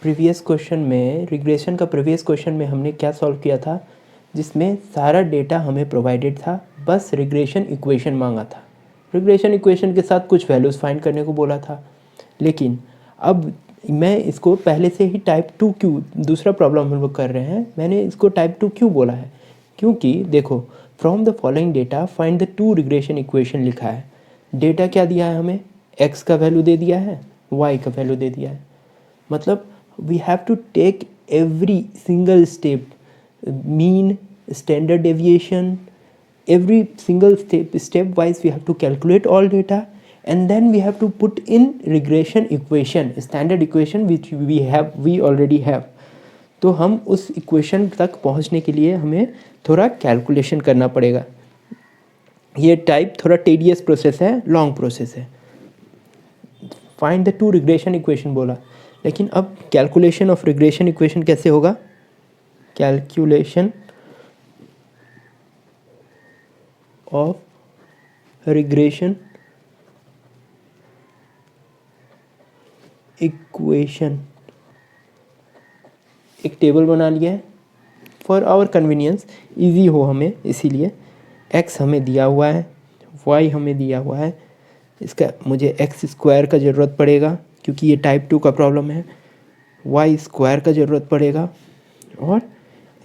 Previous question में regression का previous question में हमने क्या सॉल्व किया था, जिसमें सारा डेटा हमें प्रोवाइडेड था, बस रिग्रेशन इक्वेशन मांगा था। रिग्रेशन इक्वेशन के साथ कुछ वैल्यूज़ फाइंड करने को बोला था। लेकिन अब मैं इसको पहले से ही टाइप 2 क्यों, दूसरा प्रॉब्लम हम लोग कर रहे हैं, मैंने इसको टाइप 2 क्यों बोला है, क्योंकि देखो from the following data find the 2 regression equation लिखा है। डेटा क्या दिया है हमें, x का वैल्यू दे दिया है, y का वैल्यू दे दिया है। मतलब we have to take every single step, mean, standard deviation, every single step wise we have to calculate all data, and then we have to put in regression equation, standard equation which we already have. तो हम उस equation तक पहुंचने के लिए हमें थोड़ा calculation करना पड़ेगा। ये टाइप थोड़ा टेडियस प्रोसेस है, लॉन्ग प्रोसेस है। फाइंड द 2 रिग्रेशन इक्वेशन बोला, लेकिन अब कैलकुलेशन ऑफ रिग्रेशन इक्वेशन कैसे होगा। कैलकुलेशन ऑफ रिग्रेशन इक्वेशन, एक टेबल बना लिया है फॉर आवर कन्वीनियंस, इजी हो हमें, इसीलिए x हमें दिया हुआ है, y हमें दिया हुआ है, इसका मुझे x स्क्वायर का ज़रूरत पड़ेगा क्योंकि ये टाइप 2 का प्रॉब्लम है, y स्क्वायर का ज़रूरत पड़ेगा और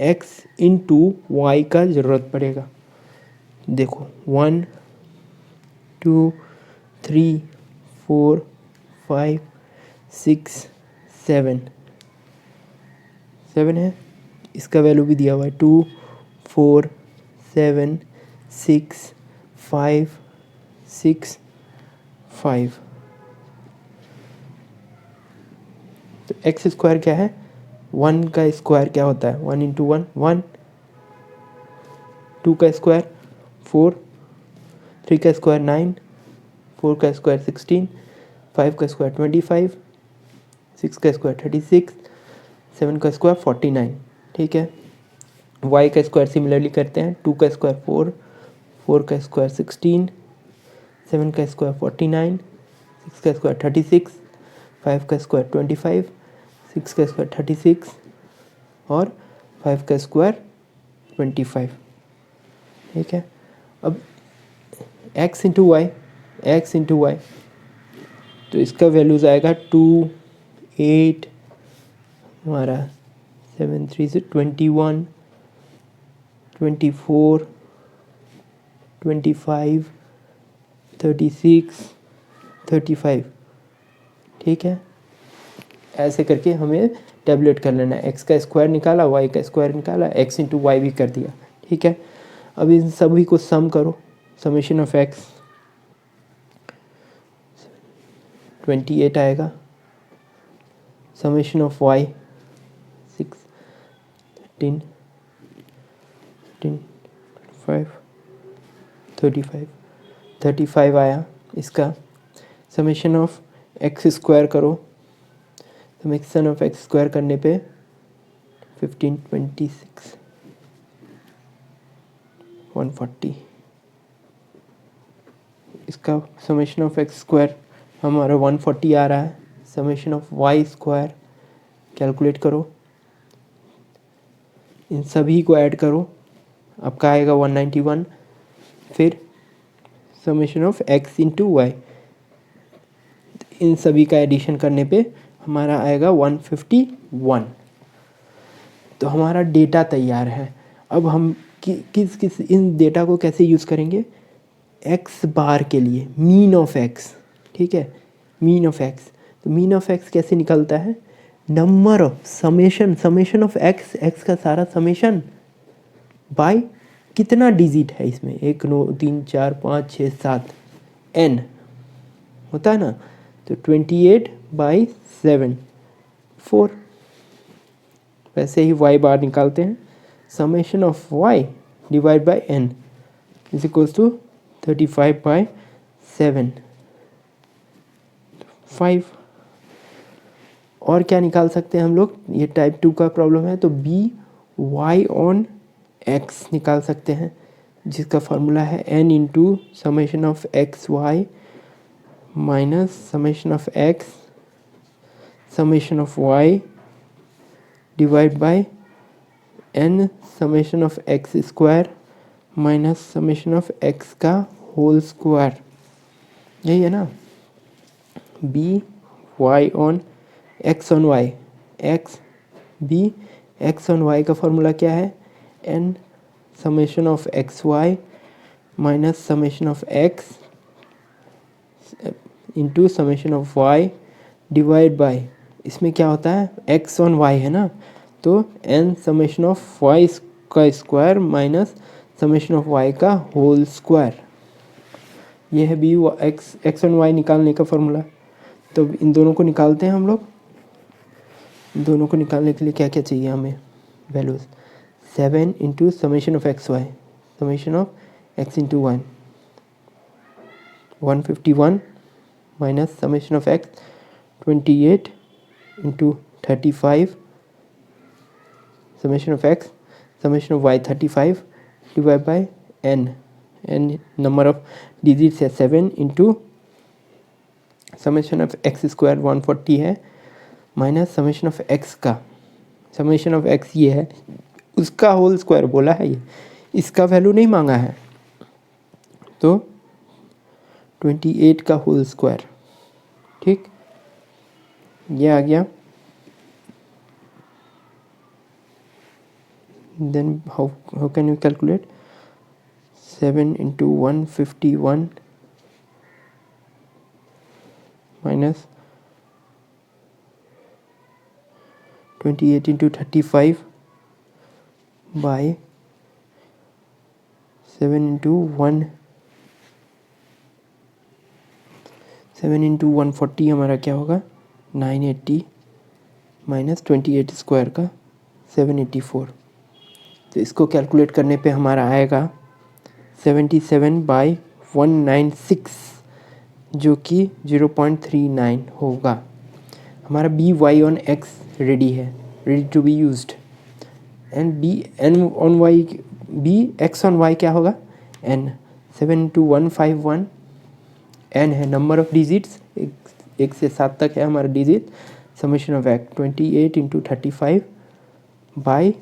x इंटू वाई का ज़रूरत पड़ेगा। देखो 1 2 3 4 5 6 7 7 है, इसका वैल्यू भी दिया हुआ है 2 4 7 6 5 6 5। तो एक्स स्क्वायर क्या है, 1 का स्क्वायर क्या होता है, 1 इंटू 1 1, 2 का स्क्वायर 4, 3 का स्क्वायर 9, 4 का स्क्वायर 16, 5 का स्क्वायर 25, 6 का स्क्वायर 36, 7 का स्क्वायर 49। ठीक है, y का स्क्वायर सिमिलरली करते हैं, 2 का स्क्वायर 4, 4 का स्क्वायर 16, 7 का स्क्वायर 49, 6 का स्क्वायर 36, 5 का स्क्वायर 25, 6 का स्क्वायर 36 और 5 का स्क्वायर 25। ठीक है, अब x into Y, x into y, तो इसका वैल्यूज़ आएगा 2 8 हमारा 7 3 से 21 24 25 36 35। ठीक है, ऐसे करके हमें टैबलेट कर लेना है। एक्स का स्क्वायर निकाला, वाई का स्क्वायर निकाला, एक्स इंटू वाई भी कर दिया। ठीक है, अब इन सभी को सम करो, समेशन ऑफ एक्स 28 आएगा, समेशन ऑफ वाई 6 13 15 5 35 35 आया। इसका समेशन ऑफ एक्स स्क्वायर करो, समेशन ऑफ एक्स स्क्वायर करने पे 15 26 140। इसका समेशन ऑफ एक्स स्क्वायर हमारा 140 आ रहा है। Summation of y square calculate करो, इन सभी को ऐड करो, आपका आएगा 191। फिर summation of x into y, इन सभी का एडिशन करने पे हमारा आएगा 151। तो हमारा डेटा तैयार है। अब हम किस इन डेटा को कैसे यूज़ करेंगे, एक्स बार के लिए मीन ऑफ एक्स। ठीक है, मीन ऑफ एक्स, तो मीन ऑफ एक्स कैसे निकलता है, number of summation of x, x का सारा समेशन बाय कितना डिजिट है इसमें, 1 2 3 4 5 6 7 n होता है ना, तो 28/7 4। वैसे ही y बार निकालते हैं, summation of y divide by n is equals to 35/7 5। और क्या निकाल सकते हैं हम लोग, ये टाइप 2 का प्रॉब्लम है, तो b y ऑन x निकाल सकते हैं, जिसका फार्मूला है n into summation of x y minus summation of x summation of y divide by n summation of x square minus summation of x का होल स्क्वायर, यही है ना। B y on x on y, x b x on y का formula क्या है, n summation of x y minus summation of x into summation of y divide by, इसमें क्या होता है x ऑन y है ना, तो n समेशन ऑफ y का square minus summation of y का होल स्क्वायर, ये है बी एक्स ऑन y निकालने का फॉर्मूला। तो इन दोनों को निकालते हैं हम लोग। इन दोनों को निकालने के लिए क्या क्या चाहिए हमें values, 7 into summation of x y, summation of x into 151 minus summation of x 28 into 35 summation of x summation of y 35 divide by n number of digits है 7 into summation of x square 140 है minus summation of x का, summation of x ये है, उसका whole square बोला है, ये इसका वैल्यू नहीं मांगा है, तो 28 का होल स्क्वायर, ठीक, ये आ गया। Then how can you calculate 7 into 151 minus 28 into 35 by 7 into 140 हमारा क्या होगा 980 माइनस 28 स्क्वायर का 784, तो इसको कैलकुलेट करने पे हमारा आएगा 77/196 जो कि 0.39 होगा। हमारा b y on x ready है, ready to be used, and b n on y, b x on y क्या होगा n, 7 इंटू 151 n है नंबर ऑफ डिजिट्स, एक से 7 तक है हमारा digit, summation of x 28 into 35 by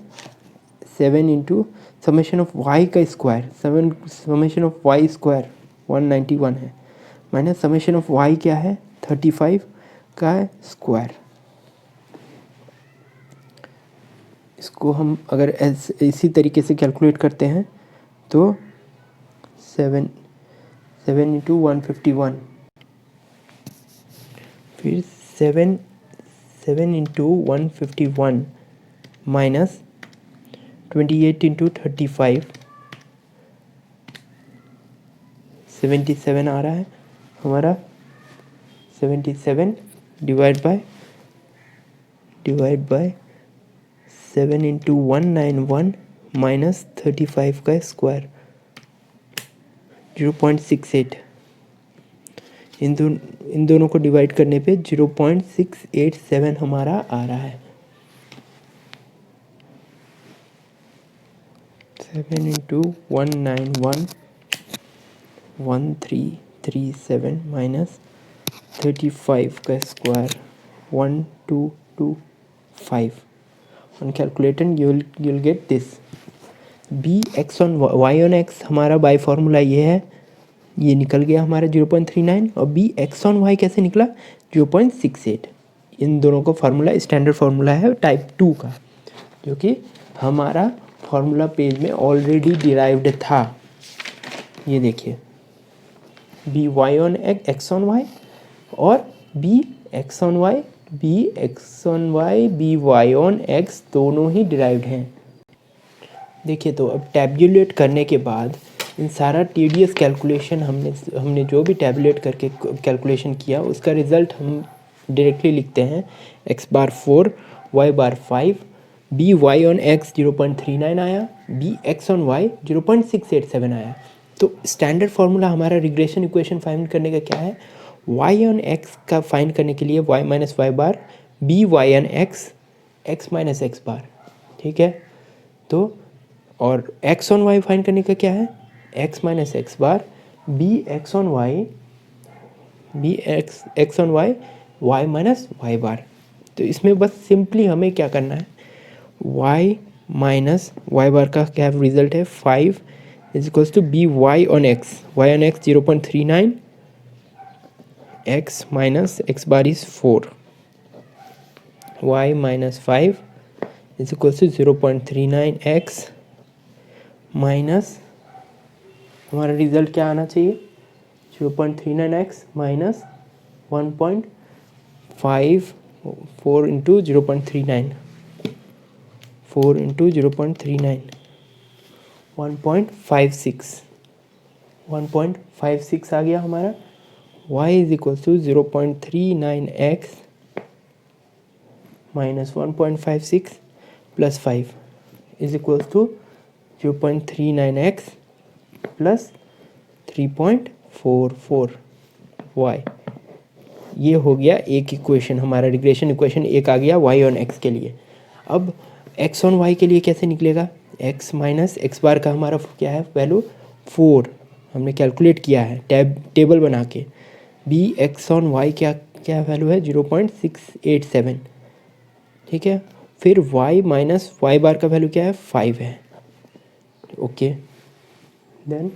7 into summation of y का square, summation of y square 191 है माइनस समेशन ऑफ वाई क्या है 35 का स्क्वायर। इसको हम अगर इसी तरीके से कैलकुलेट करते हैं तो 7 इंटू 151 फिर 7 इंटू 151 माइनस 28 इंटू 35 77 आ रहा है हमारा, 77 डिवाइड बाय 7 इंटू 191 माइनस 35 का स्क्वायर 0.68, इन दोनों को डिवाइड करने पे 0.687 हमारा आ रहा है। 7 इंटू 191 1337 माइनस 35 का square 1225, on calculator you'll get this, b x on y on x हमारा बाय फार्मूला ये है, ये निकल गया हमारा 0.39, और b x on y कैसे निकला 0.68। इन दोनों का फार्मूला स्टैंडर्ड फार्मूला है टाइप 2 का, जो कि हमारा फार्मूला पेज में ऑलरेडी डिराइव्ड था। ये देखिए b y on x on y और b x on y, b x on y, b y on x दोनों ही डिराइव्ड हैं। देखिए तो अब टैब्यूलेट करने के बाद इन सारा टीडीएस कैलकुलेशन हमने जो भी टैब्यूलेट करके कैलकुलेशन किया उसका रिज़ल्ट हम डायरेक्टली लिखते हैं x bar 4 y bar 5, b y on x 0.39 आया, b x on y 0.687 आया। तो स्टैंडर्ड फार्मूला हमारा रिग्रेशन इक्वेशन फाइंड करने का क्या है, y on x का फाइंड करने के लिए y minus y bar b y on x x minus x bar, ठीक है। तो और x on y फाइंड करने का क्या है, x minus x bar b x on y y minus y bar. तो इसमें बस सिंपली हमें क्या करना है, y माइनस वाई बार का क्या रिजल्ट है 5 is equals to b y on x 0.39 x minus x bar is 4 y minus 5 is equals to 0.39 x minus हमारा रिजल्ट क्या आना चाहिए 0.39 x माइनस 1.54 इंटू 0.39 4 इंटू 0.39 1.56 आ गया हमारा y is equal to 0.39 x minus 1.56 plus 5 is equal to 0.39 x plus 3.44 y। ये हो गया एक इक्वेशन, हमारा रिग्रेशन इक्वेशन एक आ गया y ऑन x के लिए। अब x ऑन y के लिए कैसे निकलेगा, x माइनस एक्स बार का हमारा क्या है वैल्यू 4 हमने कैलकुलेट किया है टेबल बना के। b x ऑन y क्या क्या वैल्यू है 0.687, ठीक है। फिर y माइनस वाई बार का वैल्यू क्या है 5 है, okay. Then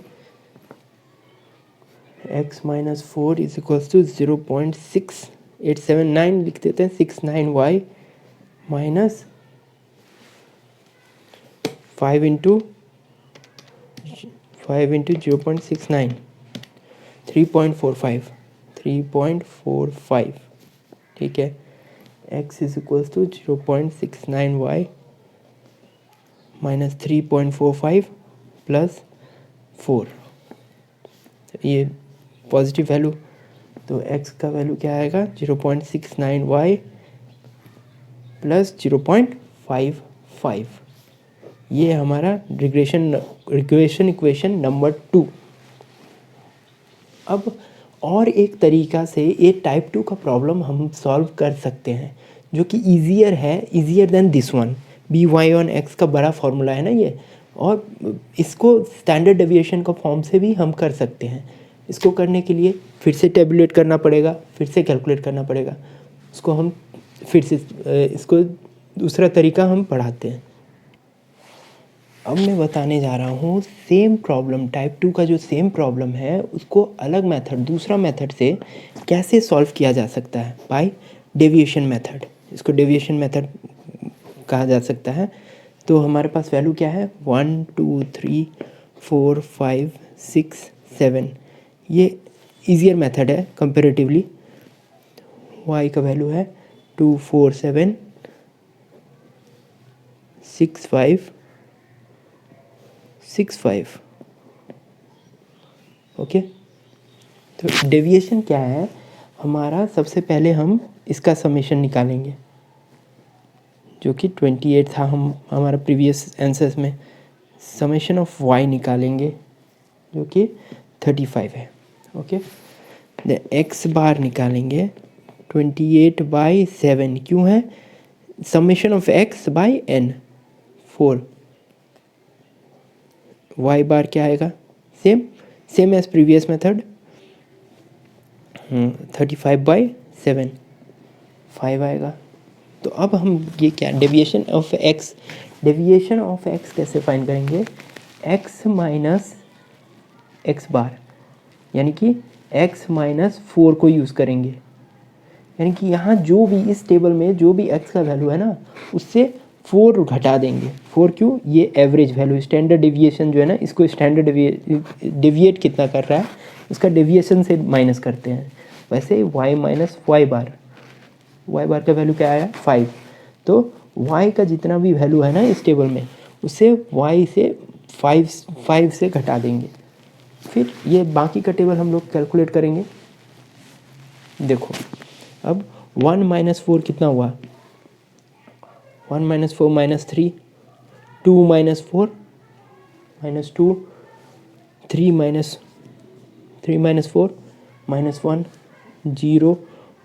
x minus 4 is equals to 0.6879 लिख देते हैं 69y माइनस 5 इंटू 0.69 3.45 ठीक है। x is equals to 0.69y minus 3.45 plus 4, ये पॉजिटिव वैल्यू, तो x का वैल्यू क्या आएगा 0.69y प्लस 0.55। ये हमारा रिग्रेशन इक्वेशन नंबर 2। अब और एक तरीका से ये टाइप 2 का प्रॉब्लम हम सॉल्व कर सकते हैं जो कि easier than this one. B y on x का बड़ा फार्मूला है ना ये, और इसको स्टैंडर्ड डेविएशन का फॉर्म से भी हम कर सकते हैं। इसको करने के लिए फिर से टेबुलेट करना पड़ेगा, फिर से कैलकुलेट करना पड़ेगा, उसको हम फिर से इसको दूसरा तरीका हम पढ़ाते हैं। अब मैं बताने जा रहा हूँ सेम प्रॉब्लम, टाइप 2 का जो सेम प्रॉब्लम है उसको अलग मेथड, दूसरा मेथड से कैसे सॉल्व किया जा सकता है, बाय डेविएशन मेथड। इसको डेविएशन मेथड कहा जा सकता है। तो हमारे पास वैल्यू क्या है 1 2 3 4 5 6 7, ये ईजियर मेथड है कंपेरेटिवली। y का वैल्यू है 2 4 7 6 5 ओके। तो डेविएशन क्या है हमारा, सबसे पहले हम इसका समेशन निकालेंगे जो कि 28 था हमारा प्रीवियस आंसर्स में। समेशन ऑफ y निकालेंगे जो कि 35 है, ओके। द x बार निकालेंगे 28/7, क्यों है summation of x by n 4। y bar क्या आएगा सेम एज प्रीवियस मेथड 35/7 5 आएगा। तो अब हम ये क्या डेविएशन ऑफ x कैसे फाइंड करेंगे, x माइनस एक्स बार यानी कि x माइनस 4 को यूज़ करेंगे। यानी कि यहाँ जो भी इस टेबल में जो भी x का वैल्यू है ना उससे 4 घटा देंगे। 4 क्यों, ये एवरेज वैल्यू, स्टैंडर्ड डेविएशन जो है ना, इसको स्टैंडर्ड डेविएट कितना कर रहा है इसका डेविएशन से माइनस करते हैं। वैसे y माइनस वाई बार का वैल्यू क्या आया 5, तो y का जितना भी वैल्यू है ना इस टेबल में उससे y से 5 से घटा देंगे। फिर ये बाकी का टेबल हम लोग कैलकुलेट करेंगे। देखो अब 1 माइनस 4 कितना हुआ, 1 minus 4 minus 3, 2 minus 4 minus 2, 3 minus 4 minus 1, 0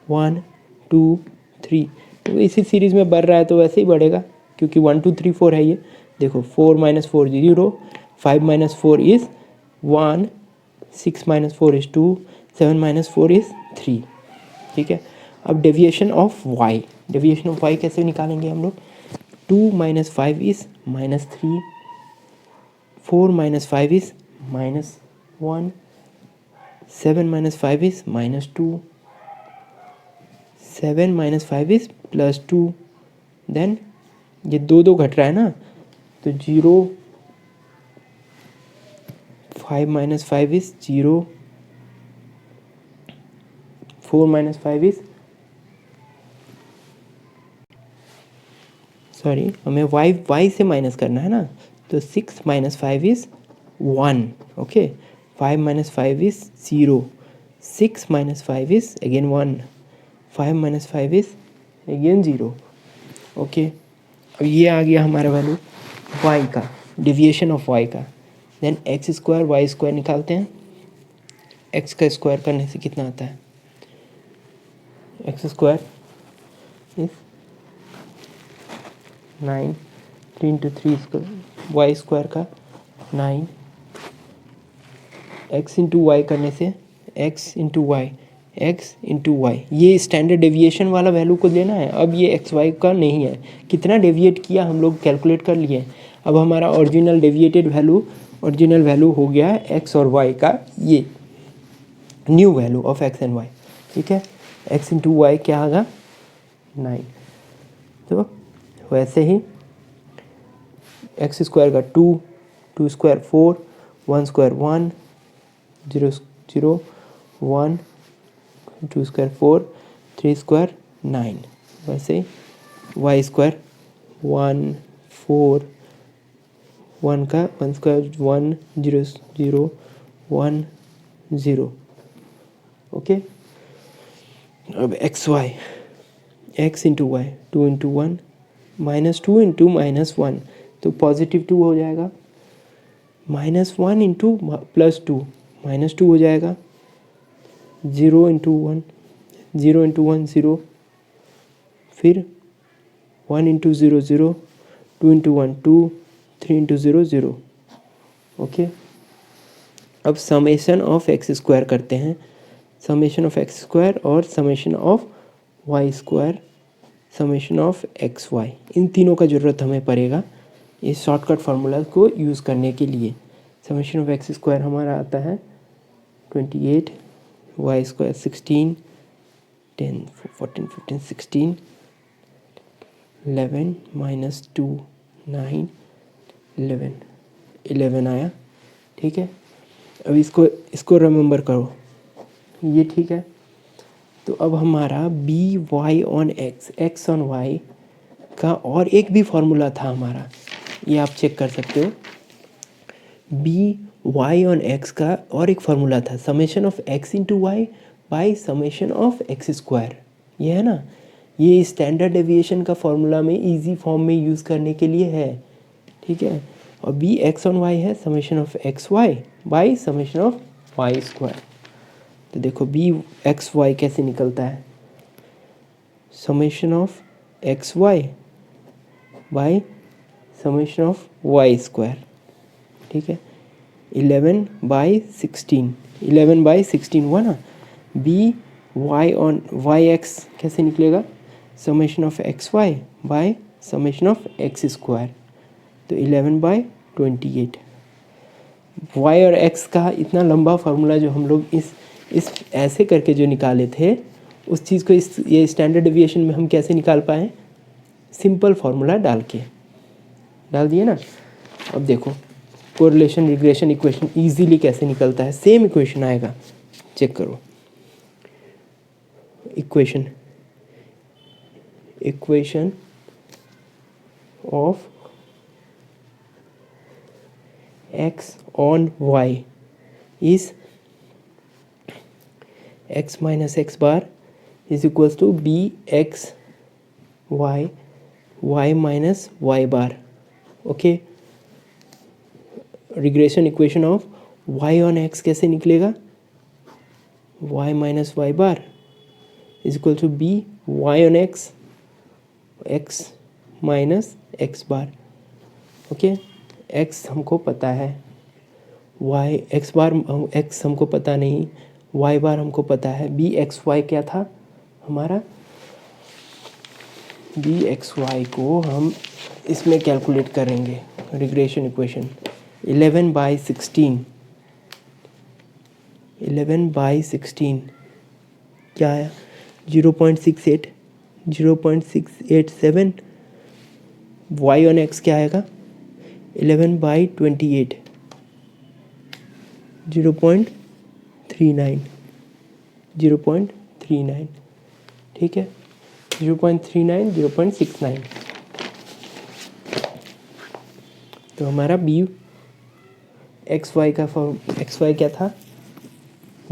1 2 3। तो इसी सीरीज़ में बढ़ रहा है तो वैसे ही बढ़ेगा क्योंकि 1 2 3 4 है ये। देखो 4 minus 4 0, 5 minus 4 is 1, 6 minus 4 is 2, 7 minus 4 is 3, ठीक है। अब डेविएशन ऑफ y कैसे निकालेंगे हम लोग, 2 minus 5 is minus 3. 4 minus 5 is minus 1. 7 minus 5 is minus 2. 7 minus 5 is plus 2. Then ये दो घट रहा है ना, तो 0. 5 minus 5 is 0. 4 minus 5 is sorry, हमें y से माइनस करना है ना, तो 6 minus 5 is 1. Okay, 5 minus 5 is 0. 6 minus 5 is again 1. 5 minus 5 is again 0. Okay, अब ये आ गया हमारा वैल्यू y का, डिविएशन ऑफ y का. Then x square Y square निकालते हैं. x का स्क्वायर करने से कितना आता है? X square is 9. 3 इंटू 3 स्क्वायर, वाई स्क्वायर का 9. एक्स इंटू वाई करने से X into Y, x into Y, ये स्टैंडर्ड डेविएशन वाला वैल्यू को लेना है. अब ये एक्स वाई का नहीं है, कितना डेविएट किया हम लोग कैलकुलेट कर लिए. अब हमारा original deviated value, original value हो गया है एक्स और वाई का ये new value of x and y. ठीक है, एक्स इंटू वाई क्या आएगा? 9. तो वैसे ही एक्स स्क्वायर का 2, 2 स्क्वायर 4, 1 स्क्वायर 1, 0 0 1, 2 स्क्वायर 4, 3 स्क्वायर 9. वैसे वाई स्क्वायर 1 4, 1 का 1 स्क्वायर 1, 0 0 1 0. ओके, अब x y, x into y 2 into 1 minus 2 into minus 1, तो पॉजिटिव 2 हो जाएगा. माइनस 1 इंटू प्लस 2 माइनस 2 हो जाएगा. 0 इंटू 1, 0 इंटू 1 0, फिर 1 इंटू 0 0, 2 इंटू 1 2, 3 इंटू 0 0. ओके, अब समेशन ऑफ एक्स स्क्वायर करते हैं. समेशन ऑफ एक्स स्क्वायर और summation of y square, summation of x y, इन तीनों का ज़रूरत हमें पड़ेगा इस शॉर्टकट फार्मूला को यूज़ करने के लिए. समेशन ऑफ एक्स स्क्वायर हमारा आता है 28, वाई स्क्वायर 16, 10 14 15 16, 11 माइनस 2 9, 11 आया. ठीक है, अब इसको रिमेंबर करो, ये ठीक है. तो अब हमारा b y on x, x on y का और एक भी फार्मूला था हमारा, ये आप चेक कर सकते हो. बी वाई ऑन एक्स का और एक फार्मूला था, summation of x into y by summation of x square. ये है ना, ये स्टैंडर्ड डेविएशन का फार्मूला में इजी फॉर्म में यूज़ करने के लिए है. ठीक है, और बी एक्स ऑन वाई है summation of x y by summation of y square. तो देखो बी एक्स वाई कैसे निकलता है, summation of x y by summation of y square. ठीक है, 11/16, 11/16 हुआ ना. B y on y x कैसे निकलेगा, summation of x y by summation of x square, तो 11/28. वाई और एक्स का इतना लंबा फार्मूला जो हम लोग इस ऐसे करके जो निकाले थे, उस चीज़ को ये स्टैंडर्ड डेविएशन में हम कैसे निकाल पाए, सिंपल फार्मूला डाल दिए ना. अब देखो कोरिलेशन रिग्रेशन इक्वेशन इजीली कैसे निकलता है, सेम इक्वेशन आएगा, चेक करो. Equation of x on y is x minus x bar is equals to bx y minus y bar. Okay, regression equation of y ऑन x कैसे निकलेगा, y minus y bar is equal to b y ऑन x minus x bar. Okay, x हमको पता है, y x बार x हमको पता नहीं, y बार हमको पता है. बी एक्स वाई क्या था हमारा, बी एक्स वाई को हम इसमें कैलकुलेट करेंगे रिग्रेशन इक्वेशन। 11/16 क्या आया? 0.68 0.687। y ऑन x क्या आएगा? 11/28 0.39 0.39। ठीक है, 0.39 0.69। तो हमारा बी एक्स वाई का एक्स वाई क्या था?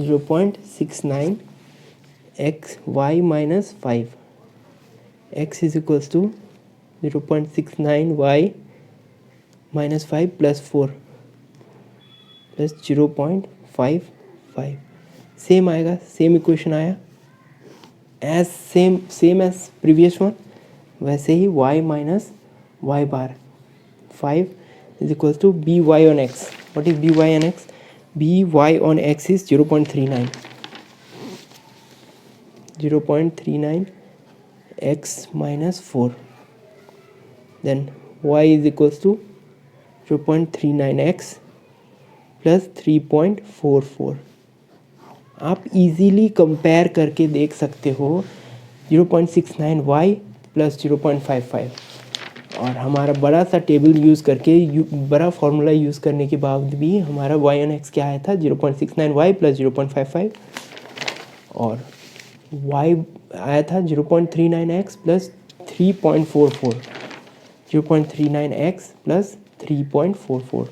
0.69 x y minus 5 x is equals to 0.69 y minus 5 plus 4 plus 0.55। Same आएगा, सेम इक्वेशन आया as same as previous one. वैसे ही y minus y bar 5 is equals to by on x. What is by on x? by on x is 0.39 x minus 4. Then y is equals to 0.39x plus 3.44। आप easily compare करके देख सकते हो 0.69y plus 0.55। और हमारा बड़ा सा table use करके बड़ा फार्मूला यूज़ करने के बाद भी हमारा y ऑन x क्या आया था? 0.69y प्लस 0.55 और y आया था 0.39x प्लस 3.44 0.39x प्लस 3.44।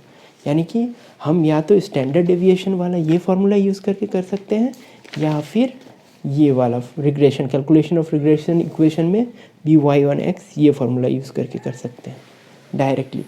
यानी कि हम या तो स्टैंडर्ड डेविएशन वाला ये फार्मूला यूज़ करके कर सकते हैं या फिर ये वाला regression calculation of regression equation में बी वाई ऑन एक्स ये फार्मूला यूज़ करके कर सकते हैं डायरेक्टली।